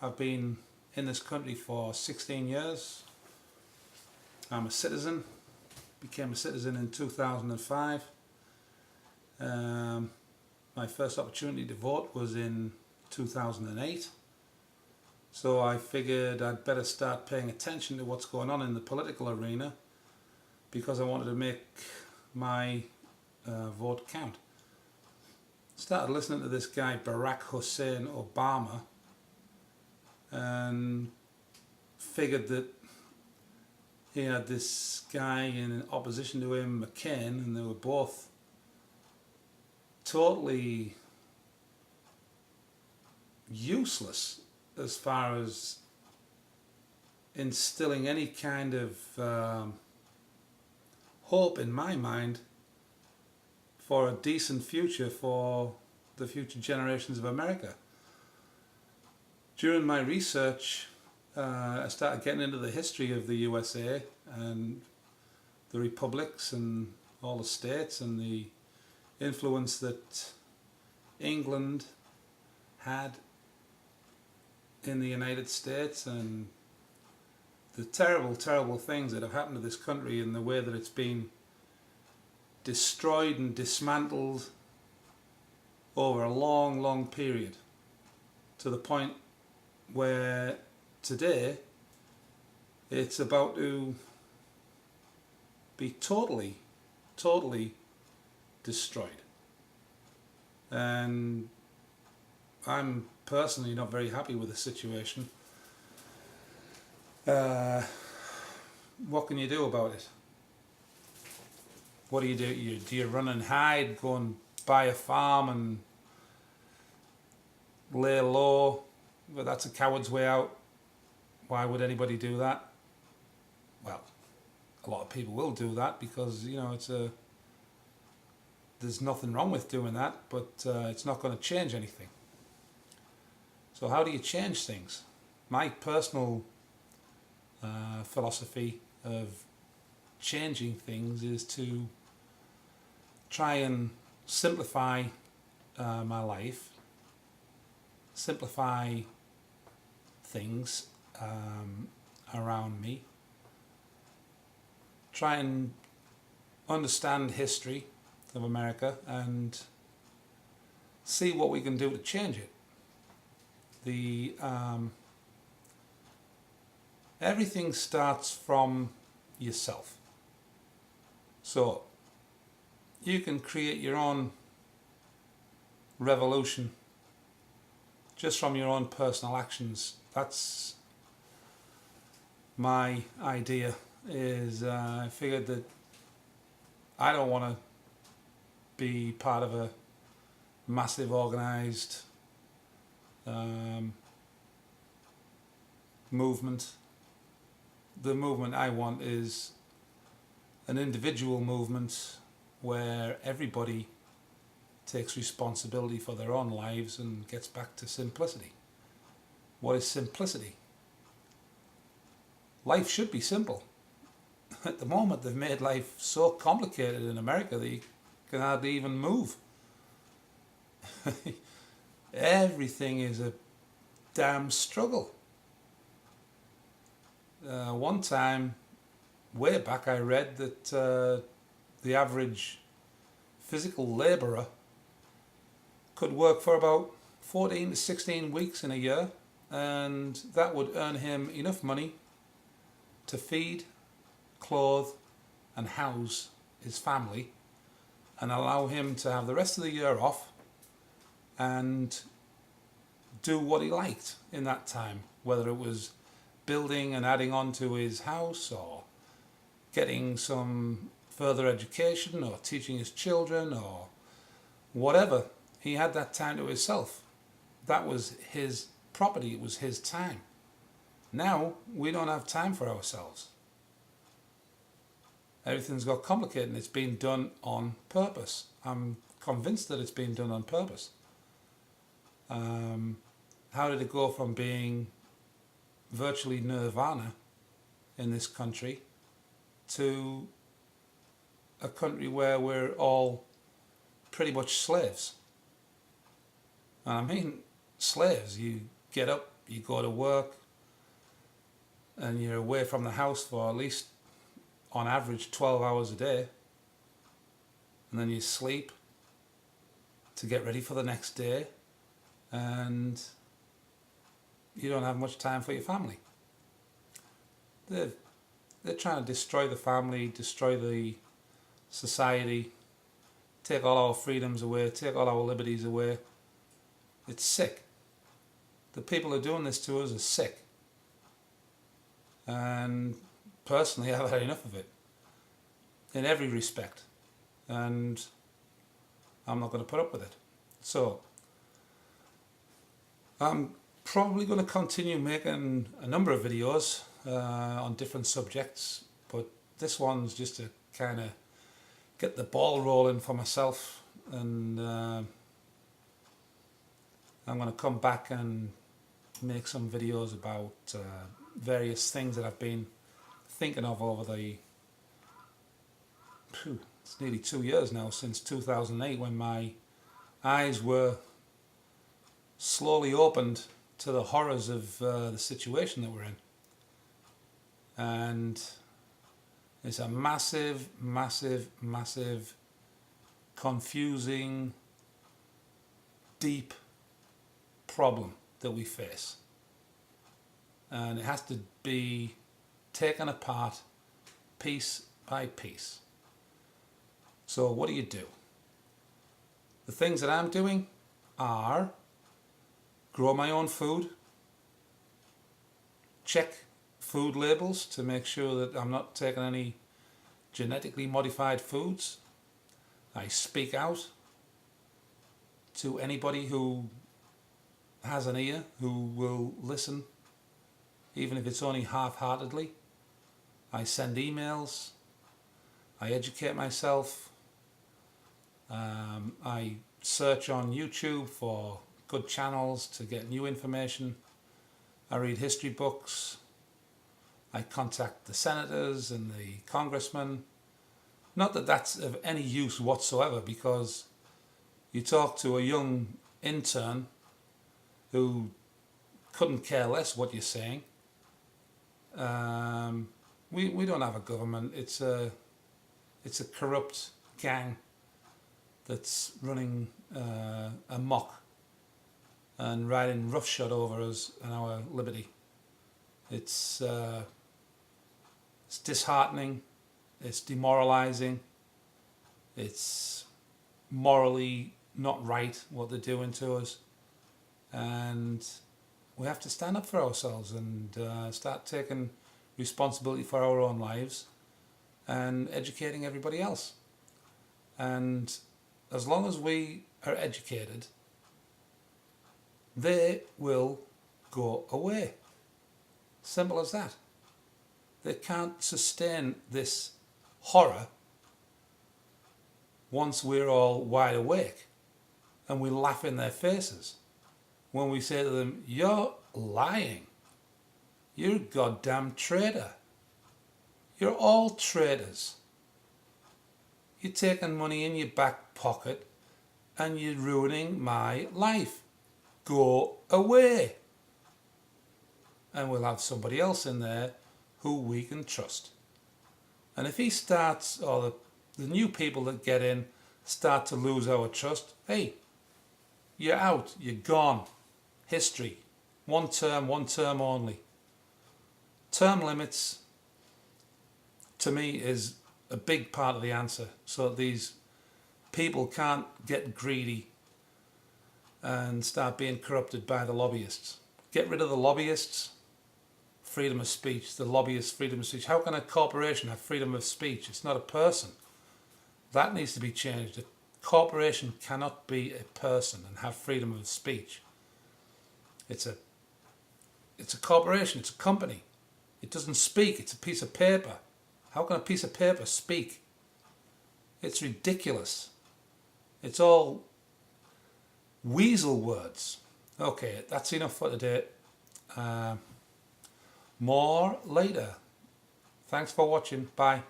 I've been in this country for 16 years. I'm a citizen. Became a citizen in 2005. My first opportunity to vote was in 2008. So I figured I'd better start paying attention to what's going on in the political arena because I wanted to make my vote count. Started listening to this guy Barack Hussein Obama and figured that he had this guy in opposition to him, McCain, and they were both totally useless as far as instilling any kind of hope in my mind for a decent future for the future generations of America. During my research, I started getting into the history of the USA and the republics and all the states and the influence that England had in the United States and the terrible, terrible things that have happened to this country and the way that it's been destroyed and dismantled over a long, long period, to the point where today it's about to be totally, totally destroyed. And I'm personally not very happy with the situation. What can you do about it? What do you do? Do you run and hide, go and buy a farm and lay low? Well, that's a coward's way out. Why would anybody do that? Well, a lot of people will do that because, you know, there's nothing wrong with doing that, but it's not going to change anything. So how do you change things? My personal philosophy of changing things is to try and simplify my life, simplify things around me, try and understand history of America and see what we can do to change it. Everything starts from yourself. So you can create your own revolution just from your own personal actions. That's my idea. I figured that I don't want to be part of a massive organized movement. The movement I want is an individual movement where everybody takes responsibility for their own lives and gets back to simplicity. What is simplicity? Life should be simple. At the moment, they've made life so complicated in America that you can hardly even move. Everything is a damn struggle. One time, way back, I read that the average physical labourer could work for about 14 to 16 weeks in a year, and that would earn him enough money to feed, clothe and house his family and allow him to have the rest of the year off and do what he liked in that time, whether it was building and adding on to his house or getting some further education or teaching his children or whatever. He had that time to himself. That was his property. It was his time. Now we don't have time for ourselves. Everything's got complicated and it's been done on purpose. I'm convinced that it's been done on purpose. How did it go from being virtually nirvana in this country to a country where we're all pretty much slaves? And I mean slaves. You get up you go to work and you're away from the house for at least on average 12 hours a day, and then you sleep to get ready for the next day, and you don't have much time for your family. They're trying to destroy the family, destroy the society, take all our freedoms away, take all our liberties away. It's sick. The people who are doing this to us are sick. And personally, I've had enough of it in every respect, and I'm not going to put up with it. So I'm probably going to continue making a number of videos on different subjects, but this one's just to kind of get the ball rolling for myself, and I'm going to come back and make some videos about various things that I've been thinking of over the it's nearly 2 years now, since 2008, when my eyes were slowly opened to the horrors of the situation that we're in. And it's a massive, massive, massive, confusing, deep problem that we face. And it has to be taken apart piece by piece. So what do? The things that I'm doing are grow my own food, check food labels to make sure that I'm not taking any genetically modified foods. I speak out to anybody who has an ear, who will listen, even if it's only half-heartedly. I send emails, I educate myself, I search on YouTube for good channels to get new information, I read history books, I contact the senators and the congressmen. Not that that's of any use whatsoever, because you talk to a young intern who couldn't care less what you're saying. We don't have a government. It's a corrupt gang that's running amok and riding roughshod over us and our liberty. It's disheartening. It's demoralizing. It's morally not right what they're doing to us, and we have to stand up for ourselves and start taking responsibility for our own lives and educating everybody else. And as long as we are educated, they will go away. Simple as that. They can't sustain this horror once we're all wide awake and we laugh in their faces when we say to them, "You're lying. You're a goddamn traitor. You're all traitors. You're taking money in your back pocket and you're ruining my life. Go away." And we'll have somebody else in there who we can trust. And if he starts, or the new people that get in start to lose our trust, hey, you're out, you're gone. History. One term only. Term limits, to me, is a big part of the answer, so that these people can't get greedy and start being corrupted by the lobbyists. Get rid of the lobbyists, freedom of speech. The lobbyists, freedom of speech. How can a corporation have freedom of speech? It's not a person. That needs to be changed. A corporation cannot be a person and have freedom of speech. It's a corporation, it's a company. It doesn't speak, it's a piece of paper. How can a piece of paper speak? It's ridiculous. It's all weasel words. Okay, that's enough for today. More later. Thanks for watching. Bye.